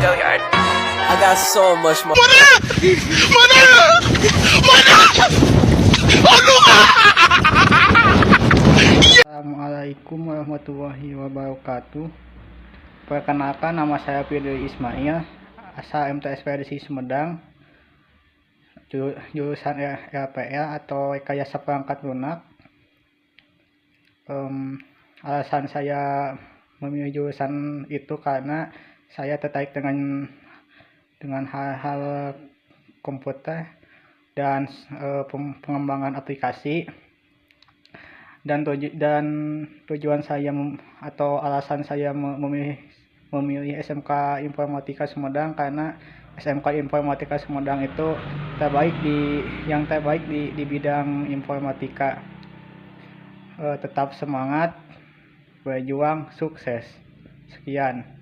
Go yard. I got so much more. Assalamualaikum warahmatullahi wabarakatuh. Perkenalkan, nama saya Firly Ismail, asal MTS Ekspedisi Sumedang, jurusan RPL atau Rekayasa Perangkat Lunak. Alasan saya memilih jurusan itu karena saya tertarik dengan hal-hal komputer dan pengembangan aplikasi. Dan tujuan saya atau alasan saya memilih SMK Informatika Sumedang karena SMK Informatika Sumedang itu terbaik di bidang informatika. Tetap semangat, berjuang, sukses. Sekian.